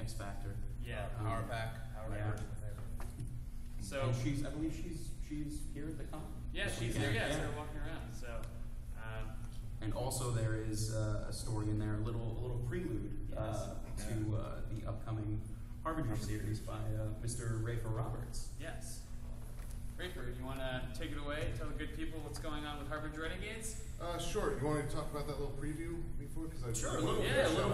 X Factor. Yeah, Power Pack. Yeah. So and I believe she's here at the con. Yeah, she's here. Yeah, so walking around. So. And also there is a story in there, a little prelude to the upcoming Harbinger series by Mr. Rafer Roberts. Yes. Rafer, you want to take it away? Tell the good people what's going on with Harbinger Renegades? Sure. You want to talk about that little preview before? Sure. A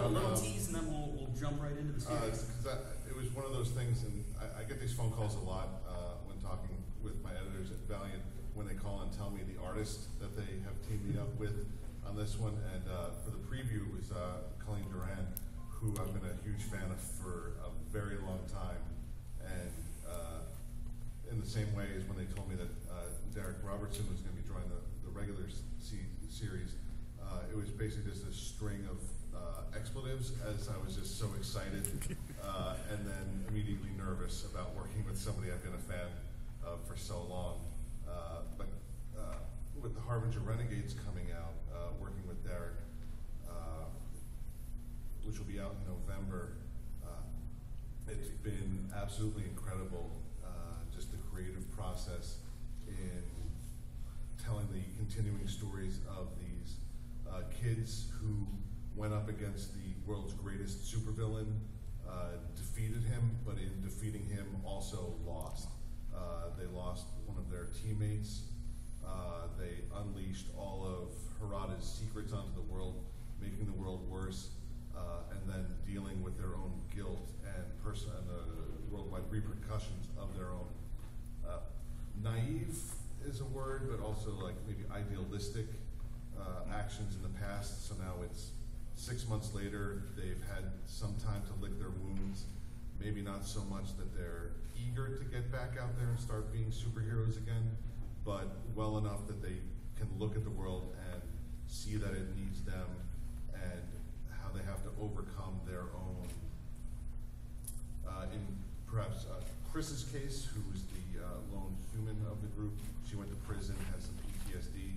little tease, and then we'll jump right into the series. Because it was one of those things, and I get these phone calls a lot when talking with my editors at Valiant, when they call and tell me the artist that they have teamed me up with on this one. And for the preview, it was Colleen Duran, who I've been a huge fan of for a very long time. And in the same way as when they told me that Derek Robertson was going to be drawing the regular series, it was basically just a string of expletives, as I was just so excited and then immediately nervous about working with somebody I've been a fan of for so long. But with the Harbinger Renegades coming out, working with Derek, which will be out in November, it's been absolutely incredible, just the creative process in telling the continuing stories of these kids who went up against the world's greatest supervillain, defeated him, but in defeating him also lost. They lost one of their teammates. They unleashed all of Harada's secrets onto the world, making the world worse, and then dealing with their own guilt and the worldwide repercussions of their own. Naive is a word, but also like maybe idealistic actions in the past. So now it's 6 months later, they've had some time to lick their wounds. Maybe not so much that they're eager to get back out there and start being superheroes again, but well enough that they can look at the world and see that it needs them and how they have to overcome their own. In perhaps Chris's case, who's the lone human of the group, she went to prison, has some PTSD,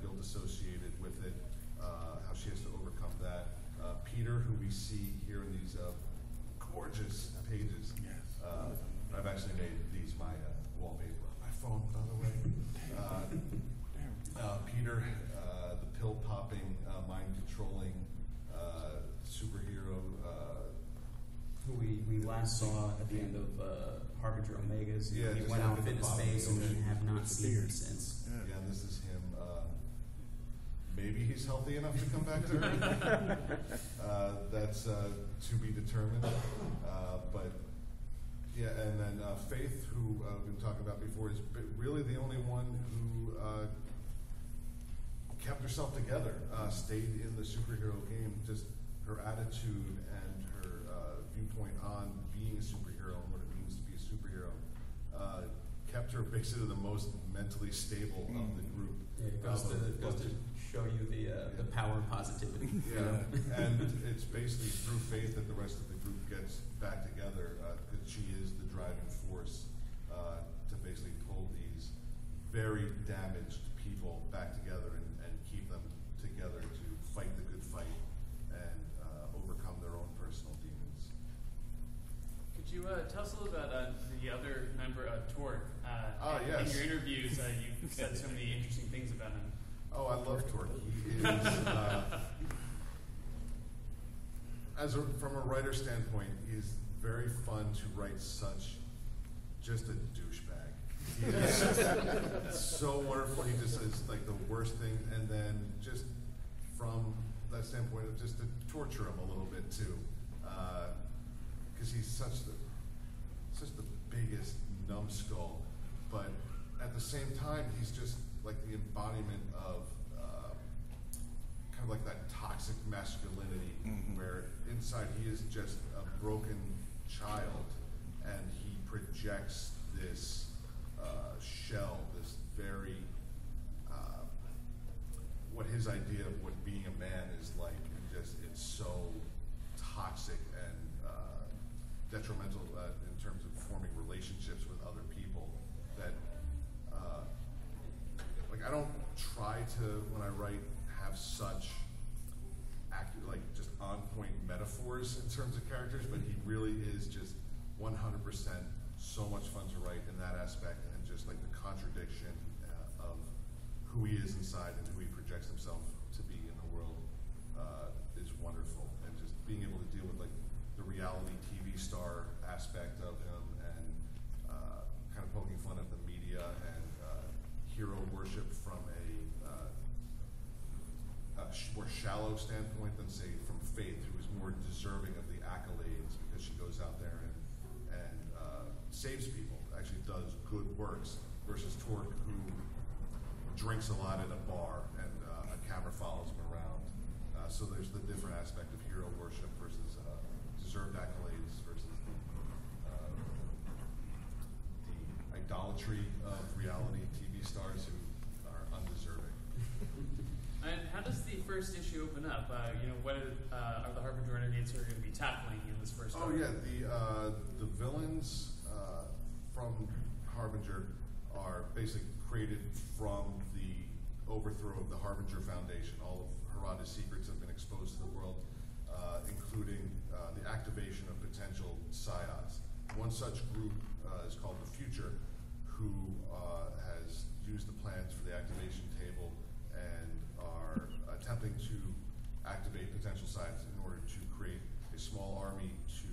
guilt associated with it, how she has to overcome that. Peter, who we see here in these gorgeous pages. Yes. I've actually made these my wallpaper on my phone, by the way. Peter, the pill-popping, mind-controlling superhero. Who we last saw at the end of Harbinger Omegas. Yeah, he went out into space, and we have not seen him since. Yeah, and this is him. Maybe he's healthy enough to come back to Earth. That's to be determined. But yeah, and then Faith, who we've been talking about before, is really the only one who kept herself together, stayed in the superhero game. Just her attitude and her viewpoint on being a superhero and what it means to be a superhero kept her basically the most mentally stable of the group. Yeah, it goes to show you the power of positivity. Yeah, and it's basically through Faith that the rest of the group gets back together, because she is the driving force to basically pull these very damaged people back together and keep them together to fight the good fight and overcome their own personal demons. Could you tell us a little about the other member, Torque? Yes. In your interviews, you've said so many interesting things about him. Oh, I love Torque. He is, from a writer standpoint, he's very fun to write such just a douchebag. He is so wonderful. He just is like the worst thing, and then just from that standpoint of just to torture him a little bit too, because he's such the biggest numbskull, but at the same time he's just like the embodiment of kind of like that toxic masculinity, where inside he is just a broken child, and he projects this shell, this very what his idea of what being a man is like, and just it's so toxic and detrimental in terms of forming relationships with other people that like I don't try to, when I write, have such accurate, like just on point metaphors in terms of characters, but he really is just 100% so much fun to write in that aspect, and just like the contradiction of who he is inside and who he projects himself to be in the world is wonderful. And just being able to deal with like the reality TV star aspect of him, and kind of poking fun at the media and hero worship from a more shallow standpoint than, say, from Faith, who is more deserving of the accolades because she goes out there and saves people, actually does good works, versus Torque, who drinks a lot at a bar and a camera follows him around. So there's the different aspect of hero worship versus deserved accolades versus the idolatry of reality TV stars who are undeserving. And how does the first issue open up? What are the Harbinger Renegades are going to be tackling in this first arc? Oh yeah, the villains from Harbinger are basically created from the overthrow of the Harbinger Foundation. All of Harada's secrets have been exposed to the world, including the activation of potential psiots. One such group is called the Future, who has used the plans for the activation table and are attempting to activate potential psiots in order to create a small army to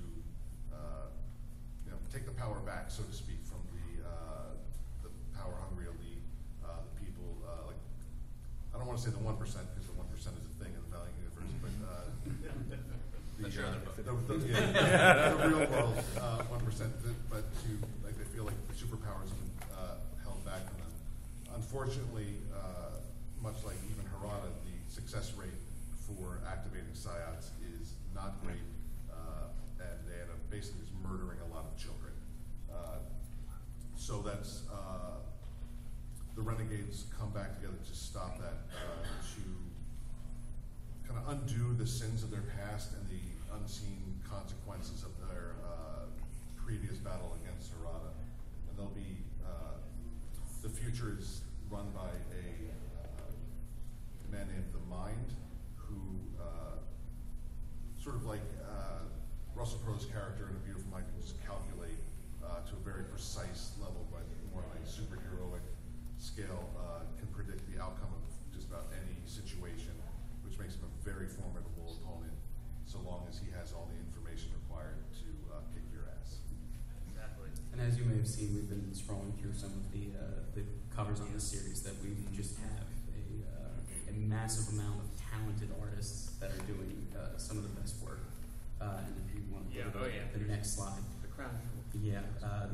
take the power back, so to speak, from the power-hungry elite, the people, I don't want to say the 1%, because the 1% is a thing in the Valiant universe, but the real world 1%, but they feel like the superpowers have been held back from them. Unfortunately, much like even Harada, the success rate for activating psiots is not great, and they end up basically just murdering a lot of children. So that's the Renegades come back together to stop that, to kind of undo the sins of their past and the unseen consequences of their previous battle against Harada. And they'll be, the Future is run by a man named The Mind, who sort of like Russell Crowe's character in A Beautiful Mind can just calculate to a very precise level, but more on a superheroic scale, can predict the outcome of just about any situation, which makes him a very formidable opponent, so long as he has all the information required to kick your ass. Exactly. And as you may have seen, we've been scrolling through some of the covers on this series that we just have a massive amount of talented artists that are doing some of the best work. And if you want to go to the next slide. The crown. Yeah,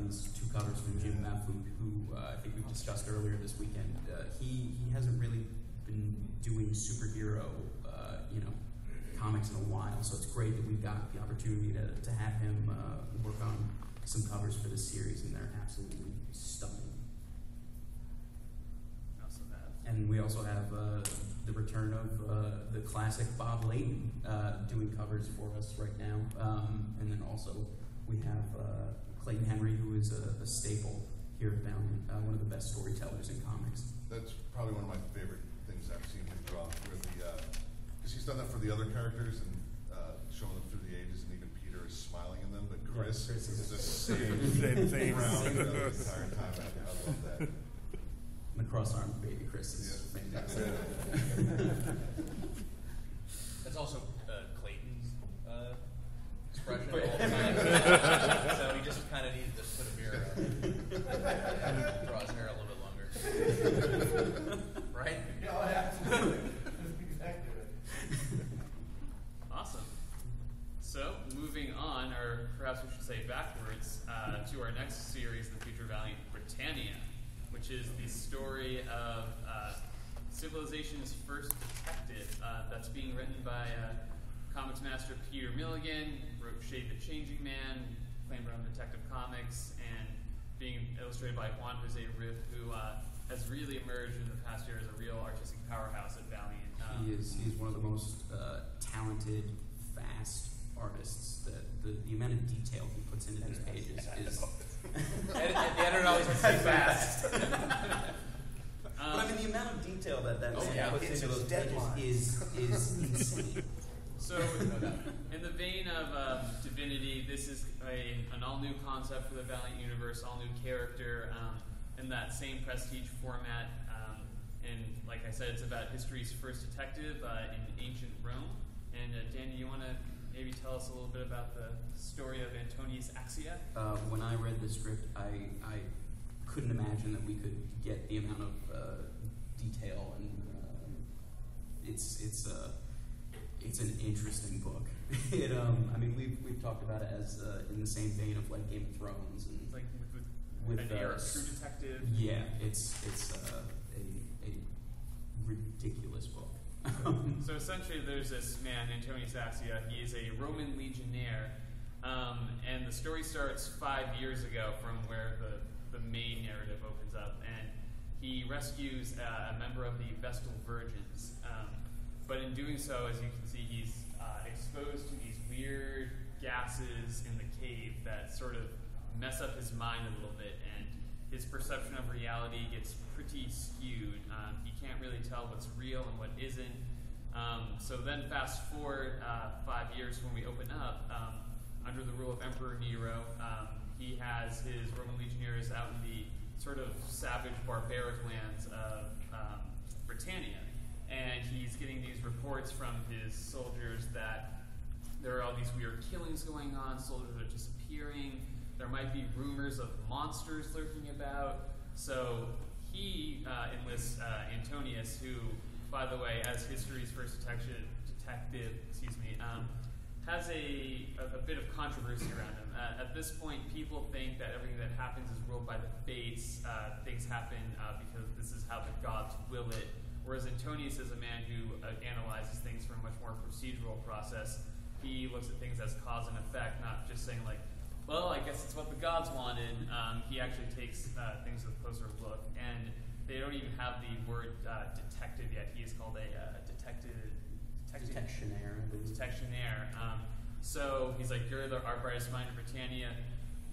these two covers from Jim Maffood, who I think we discussed earlier this weekend. He hasn't really been doing superhero, comics in a while, so it's great that we've got the opportunity to have him work on some covers for this series, and they're absolutely stunning. Not so bad. And we also have the return of the classic Bob Layton doing covers for us right now, and then also we have Clayton Henry, who is a staple here at Valiant, one of the best storytellers in comics. That's probably one of my favorite things I've seen him draw, where because he's done that for the other characters and showing them through the ages, and even Peter is smiling in them, but Chris is the same round the entire time. I love that. And the cross-armed baby Chris is fantastic. That's also Clayton's expression all the time. So he just kind of needed to put a mirror on. Draw his hair a little bit longer. Right? Yeah, absolutely. Exactly. Awesome. So, moving on, or perhaps we should say backwards, to our next series, The Future Valiant Britannia, which is the story of civilization's first detective. That's being written by comics master Peter Milligan, wrote Shade the Changing Man, claimed on Detective Comics, and being illustrated by Juan Jose Riff, who has really emerged in the past year as a real artistic powerhouse at Valiant. He's one of the most talented, fast artists. The amount of detail he puts into his pages is... The editor always has to say fast. But I mean, the amount of detail that man puts into those deadlines pages is insane. So, in the vein of this is an all-new concept for the Valiant universe, all-new character, in that same prestige format. And like I said, it's about history's first detective in ancient Rome. And Danny, you want to maybe tell us a little bit about the story of Antonius Axia? When I read the script, I couldn't imagine that we could get the amount of detail, and it's an interesting book. I mean, we've talked about it as in the same vein of like Game of Thrones and Like with an air of True Detective. Yeah, it's a ridiculous book. So essentially, there's this man, Antonius Axia. He is a Roman legionnaire, and the story starts 5 years ago from where the main narrative opens up, and he rescues a member of the Vestal Virgins. But in doing so, as you can see, he's exposed to these weird gases in the cave that sort of mess up his mind a little bit, and his perception of reality gets pretty skewed. He can't really tell what's real and what isn't. So then fast forward 5 years when we open up, under the rule of Emperor Nero, he has his Roman legionnaires out in the sort of savage, barbaric lands of Britannia. And he's getting these reports from his soldiers that there are all these weird killings going on, soldiers are disappearing, there might be rumors of monsters lurking about. So he enlists Antonius, who, by the way, as history's first detective, has a bit of controversy around him. At this point, people think that everything that happens is ruled by the fates. Things happen because this is how the gods will it. Whereas Antonius is a man who analyzes things from a much more procedural process. He looks at things as cause and effect, not just saying like, well, I guess it's what the gods wanted. He actually takes things with a closer look. And they don't even have the word detective yet. He is called a detectionaire. Detectionaire. So he's like, you're our brightest mind in Britannia.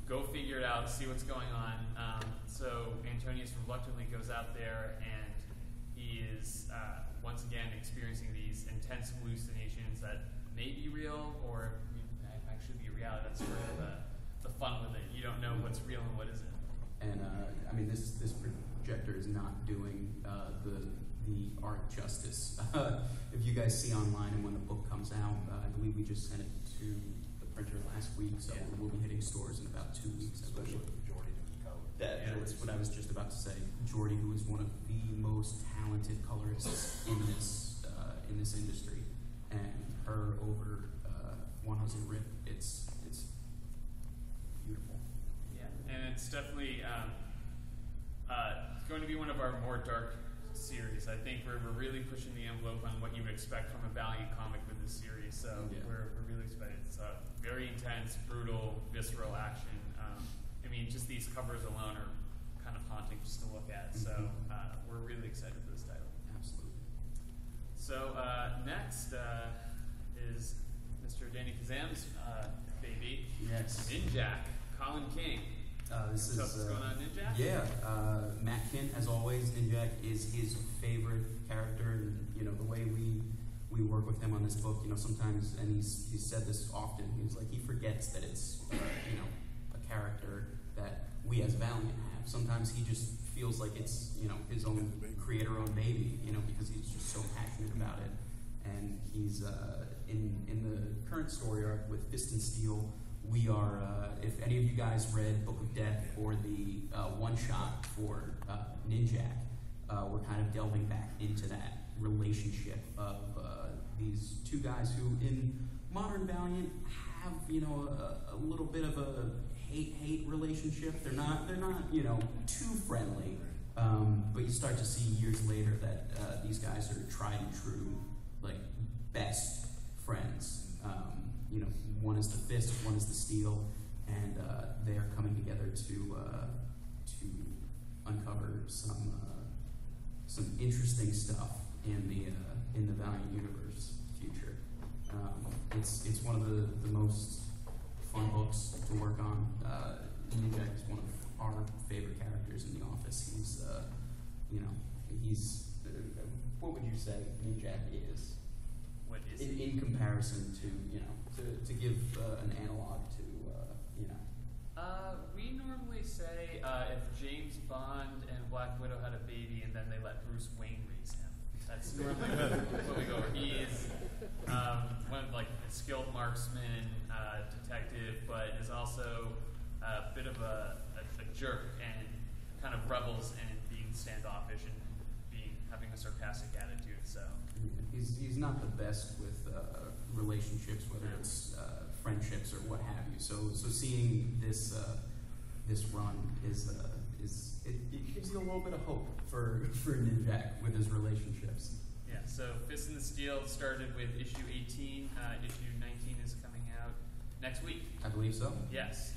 Go figure it out, see what's going on. So Antonius reluctantly goes out there, and he is once again experiencing these intense hallucinations that may be real or may actually be reality. That's sort of the fun with it. You don't know what's real and what isn't. And I mean, this projector is not doing the art justice. If you guys see online and when the book comes out, I believe we just sent it to the printer last week, so we'll be hitting stores in about 2 weeks. Especially with Jordy doing color. That's what I was just about to say. Jordy, who is one of the most talented colorists in this industry, and her over One Husband Rip, it's beautiful. Yeah, and it's definitely going to be one of our more dark series. I think we're really pushing the envelope on what you would expect from a Valiant comic with this series. So we're really excited. It's very intense, brutal, visceral action. I mean, just these covers alone are kind of haunting just to look at. So we're really excited for this title. Absolutely. So next is Mr. Danny Kazam's baby, Yes. Ninjak, Colin King. This is What's going on, Ninjak? Yeah, Matt Kint, as always. Ninjak is his favorite character, and the way we work with him on this book, sometimes, and he's said this often. He's like, he forgets that it's a character that we as Valiant have. Sometimes he just feels like it's his own creator-owned baby, because he's just so passionate about it. And he's in the current story arc with Fist and Steel. We are, if any of you guys read Book of Death or the one-shot for Ninjak, we're kind of delving back into that relationship of these two guys who, in modern Valiant, have a little bit of a hate relationship. They're not too friendly, but you start to see years later that these guys are tried and true, like best friends. One is the Fist, one is the Steel, and they are coming together to uncover some interesting stuff in the Valiant universe future. It's one of the most fun books to work on. Ninjak is one of our favorite characters in the office. He's what would you say Ninjak is? What is in comparison to to give an analog to We normally say if James Bond and Black Widow had a baby and then they let Bruce Wayne raise him. That's normally what we go over. He is one of like a skilled marksman, detective, but is also a bit of a jerk and kind of revels in being standoffish and having a sarcastic attitude. So he's not the best with relationships, whether it's friendships or what have you. So seeing this run it gives you a little bit of hope for Ninjak with his relationships. Yeah. So Fist in the Steel started with issue 18. Issue 19 is coming out next week. I believe so. Yes.